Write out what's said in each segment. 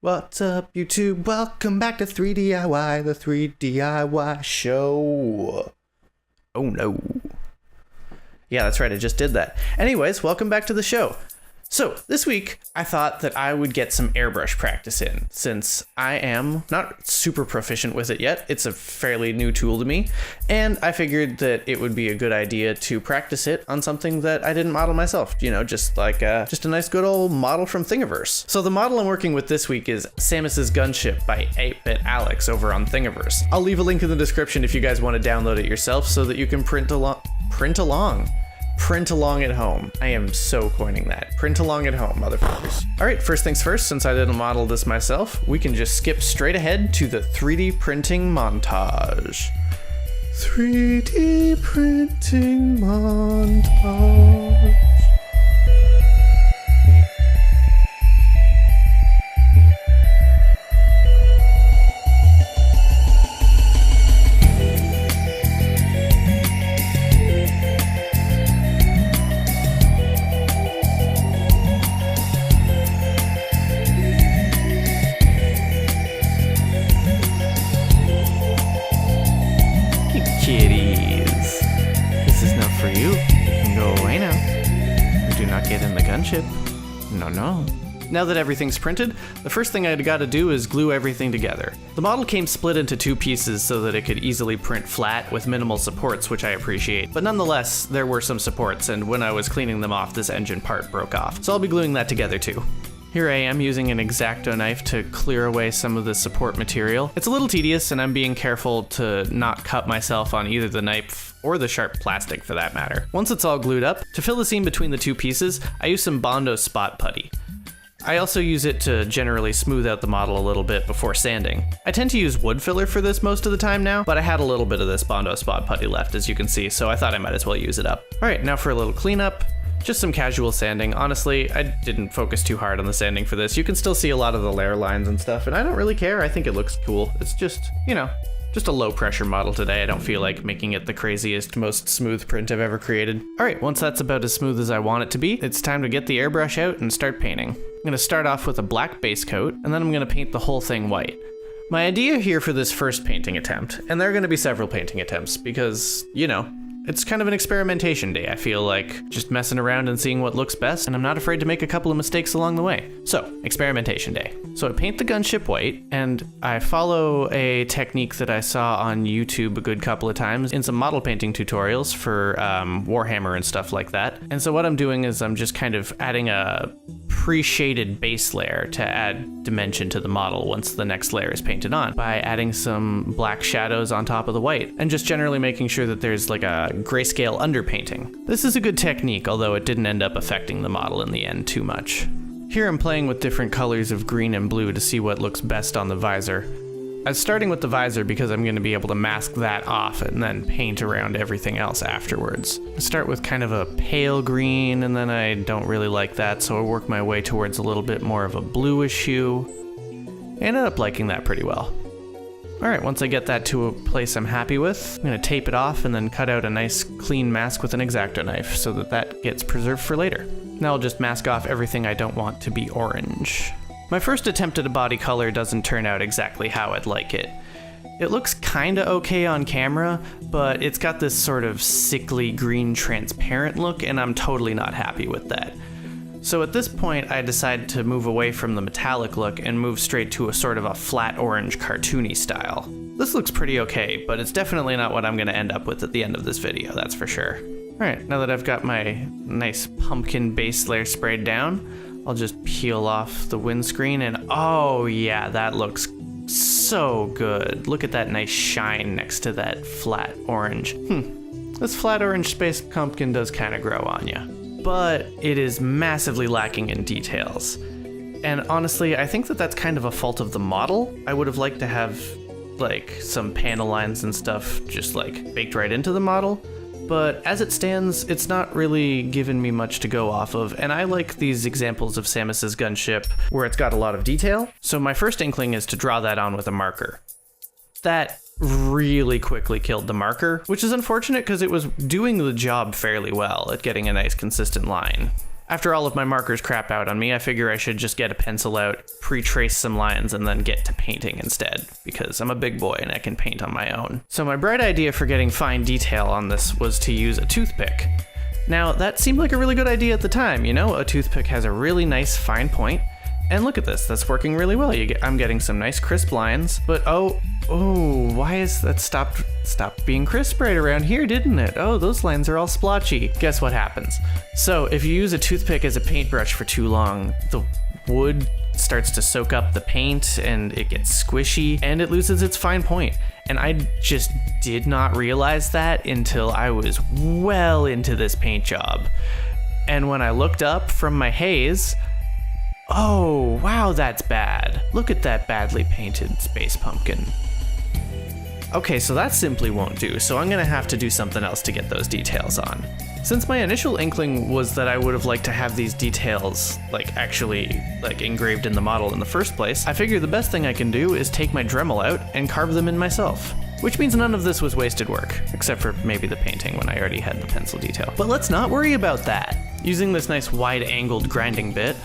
What's up, YouTube? Welcome back to 3DIY, the 3DIY show. Oh no. Yeah, that's right, I just did that. Anyways, welcome back to the show. So, this week, I thought that I would get some airbrush practice in, since I am not super proficient with it yet. It's a fairly new tool to me, and I figured that it would be a good idea to practice it on something that I didn't model myself. You know, just a nice good old model from Thingiverse. So the model I'm working with this week is Samus's Gunship by 8-Bit Alex over on Thingiverse. I'll leave a link in the description if you guys want to download it yourself so that you can print along at home. I am so coining that. Print along at home, motherfuckers. All right, first things first, since I didn't model this myself, we can just skip straight ahead to the 3D printing montage. 3D printing montage. Kitties. This is not for you. Go away now. Do not get in the gunship. No. Now that everything's printed, the first thing I'd got to do is glue everything together. The model came split into two pieces so that it could easily print flat with minimal supports, which I appreciate. But nonetheless, there were some supports, and when I was cleaning them off, this engine part broke off. So I'll be gluing that together too. Here I am using an exacto knife to clear away some of the support material. It's a little tedious, and I'm being careful to not cut myself on either the knife or the sharp plastic for that matter. Once it's all glued up, to fill the seam between the two pieces, I use some Bondo spot putty. I also use it to generally smooth out the model a little bit before sanding. I tend to use wood filler for this most of the time now, but I had a little bit of this Bondo spot putty left, as you can see, so I thought I might as well use it up. All right, now for a little cleanup. Just some casual sanding. Honestly, I didn't focus too hard on the sanding for this. You can still see a lot of the layer lines and stuff, and I don't really care. I think it looks cool. It's just, just a low pressure model today. I don't feel like making it the craziest, most smooth print I've ever created. All right, once that's about as smooth as I want it to be, it's time to get the airbrush out and start painting. I'm gonna start off with a black base coat, and then I'm gonna paint the whole thing white. My idea here for this first painting attempt, and there are gonna be several painting attempts because, it's kind of an experimentation day. I feel like just messing around and seeing what looks best, and I'm not afraid to make a couple of mistakes along the way. So, experimentation day. So I paint the gunship white, and I follow a technique that I saw on YouTube a good couple of times in some model painting tutorials for Warhammer and stuff like that. And so what I'm doing is I'm just kind of adding a pre-shaded base layer to add dimension to the model once the next layer is painted on by adding some black shadows on top of the white and just generally making sure that there's like a grayscale underpainting. This is a good technique, although it didn't end up affecting the model in the end too much. Here I'm playing with different colors of green and blue to see what looks best on the visor. I'm starting with the visor because I'm going to be able to mask that off and then paint around everything else afterwards. I start with kind of a pale green, and then I don't really like that, so I work my way towards a little bit more of a bluish hue. I ended up liking that pretty well. Alright, once I get that to a place I'm happy with, I'm going to tape it off and then cut out a nice clean mask with an exacto knife so that gets preserved for later. Now I'll just mask off everything I don't want to be orange. My first attempt at a body color doesn't turn out exactly how I'd like it. It looks kinda okay on camera, but it's got this sort of sickly green transparent look, and I'm totally not happy with that. So at this point, I decide to move away from the metallic look and move straight to a sort of a flat orange cartoony style. This looks pretty okay, but it's definitely not what I'm gonna end up with at the end of this video, that's for sure. Alright, now that I've got my nice pumpkin base layer sprayed down, I'll just peel off the windscreen and oh yeah, that looks so good. Look at that nice shine next to that flat orange. This flat orange space pumpkin does kind of grow on ya, but it is massively lacking in details. And honestly, I think that that's kind of a fault of the model. I would have liked to have like some panel lines and stuff just like baked right into the model. But as it stands, it's not really given me much to go off of, and I like these examples of Samus's Gunship where it's got a lot of detail, so my first inkling is to draw that on with a marker. That really quickly killed the marker, which is unfortunate because it was doing the job fairly well at getting a nice consistent line. After all of my markers crap out on me, I figure I should just get a pencil out, pre-trace some lines, and then get to painting instead, because I'm a big boy and I can paint on my own. So my bright idea for getting fine detail on this was to use a toothpick. Now, that seemed like a really good idea at the time, you know? A toothpick has a really nice fine point. And look at this, that's working really well. I'm getting some nice crisp lines, but oh, why is that stopped being crisp right around here, didn't it? Oh, those lines are all splotchy. Guess what happens? So if you use a toothpick as a paintbrush for too long, the wood starts to soak up the paint and it gets squishy and it loses its fine point. And I just did not realize that until I was well into this paint job. And when I looked up from my haze, oh, wow, that's bad. Look at that badly painted space pumpkin. Okay, so that simply won't do, so I'm gonna have to do something else to get those details on. Since my initial inkling was that I would have liked to have these details, actually engraved in the model in the first place, I figured the best thing I can do is take my Dremel out and carve them in myself. Which means none of this was wasted work, except for maybe the painting when I already had the pencil detail. But let's not worry about that. Using this nice wide-angled grinding bit,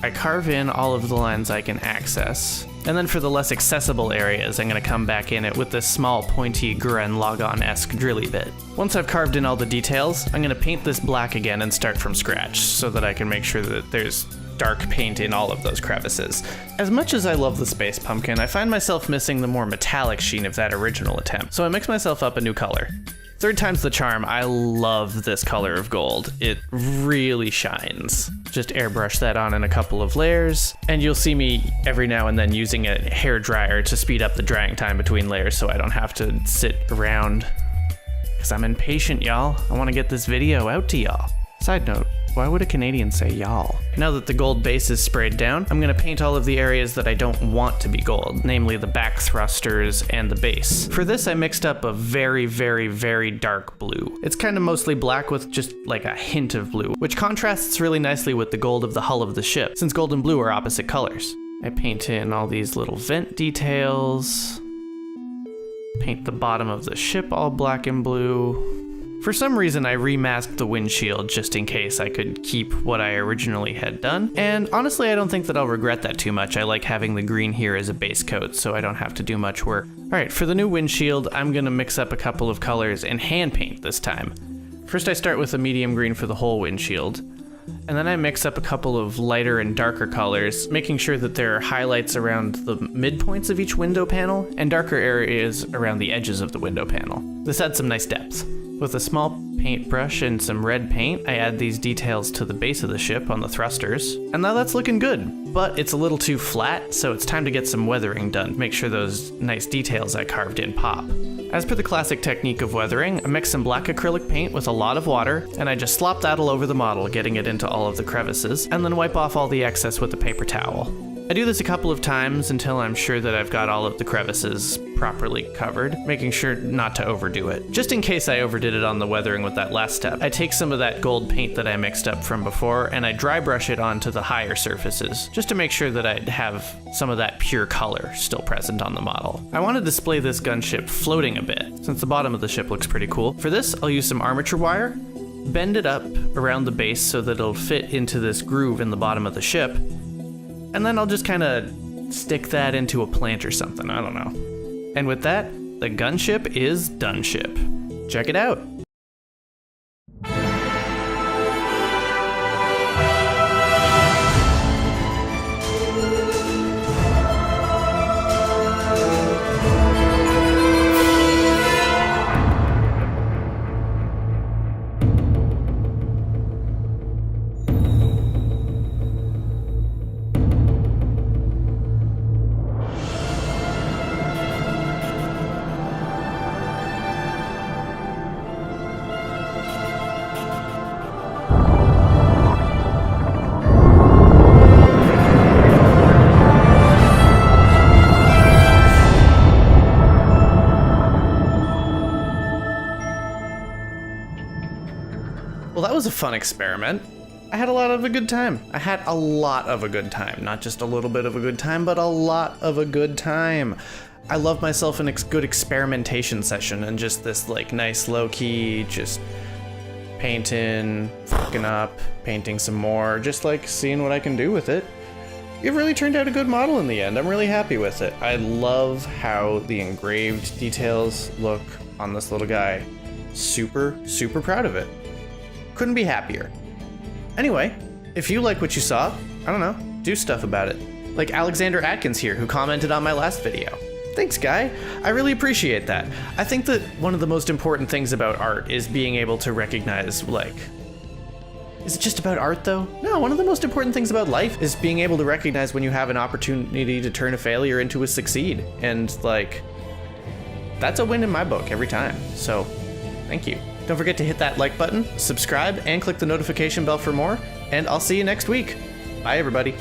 I carve in all of the lines I can access, and then for the less accessible areas, I'm going to come back in it with this small pointy Gurren Lagann-esque drilly bit. Once I've carved in all the details, I'm going to paint this black again and start from scratch, so that I can make sure that there's dark paint in all of those crevices. As much as I love the space pumpkin, I find myself missing the more metallic sheen of that original attempt, so I mix myself up a new color. Third time's the charm. I love this color of gold. It really shines. Just airbrush that on in a couple of layers, and you'll see me every now and then using a hair dryer to speed up the drying time between layers so I don't have to sit around. Because I'm impatient, y'all. I want to get this video out to y'all. Side note, why would a Canadian say y'all? Now that the gold base is sprayed down, I'm going to paint all of the areas that I don't want to be gold, namely the back thrusters and the base. For this, I mixed up a very, very, very dark blue. It's kind of mostly black with just a hint of blue, which contrasts really nicely with the gold of the hull of the ship, since gold and blue are opposite colors. I paint in all these little vent details, paint the bottom of the ship all black and blue. For some reason, I remasked the windshield just in case I could keep what I originally had done, and honestly, I don't think that I'll regret that too much. I like having the green here as a base coat, so I don't have to do much work. Alright, for the new windshield, I'm gonna mix up a couple of colors and hand paint this time. First, I start with a medium green for the whole windshield, and then I mix up a couple of lighter and darker colors, making sure that there are highlights around the midpoints of each window panel and darker areas around the edges of the window panel. This adds some nice depth. With a small paintbrush and some red paint, I add these details to the base of the ship on the thrusters, and now that's looking good. But it's a little too flat, so it's time to get some weathering done to make sure those nice details I carved in pop. As per the classic technique of weathering, I mix some black acrylic paint with a lot of water, and I just slop that all over the model, getting it into all of the crevices, and then wipe off all the excess with a paper towel. I do this a couple of times until I'm sure that I've got all of the crevices properly covered, making sure not to overdo it. Just in case I overdid it on the weathering with that last step, I take some of that gold paint that I mixed up from before and I dry brush it onto the higher surfaces, just to make sure that I'd have some of that pure color still present on the model. I want to display this gunship floating a bit, since the bottom of the ship looks pretty cool. For this, I'll use some armature wire, bend it up around the base so that it'll fit into this groove in the bottom of the ship, and then I'll just kind of stick that into a plant or something, I don't know. And with that, the gunship is done ship. Check it out. Well, that was a fun experiment. I had a lot of a good time. I had a lot of a good time. Not just a little bit of a good time, but a lot of a good time. I love myself in a good experimentation session and just this nice low-key, just painting, fucking up, painting some more, just like seeing what I can do with it. It really turned out a good model in the end. I'm really happy with it. I love how the engraved details look on this little guy. Super, super proud of it. Couldn't be happier. Anyway, if you like what you saw, I don't know, do stuff about it. Like Alexander Atkins here, who commented on my last video. Thanks, guy. I really appreciate that. I think that one of the most important things about art is being able to recognize, like, is it just about art though? No, one of the most important things about life is being able to recognize when you have an opportunity to turn a failure into a succeed. And like, that's a win in my book every time. So, thank you. Don't forget to hit that like button, subscribe, and click the notification bell for more. And I'll see you next week. Bye, everybody.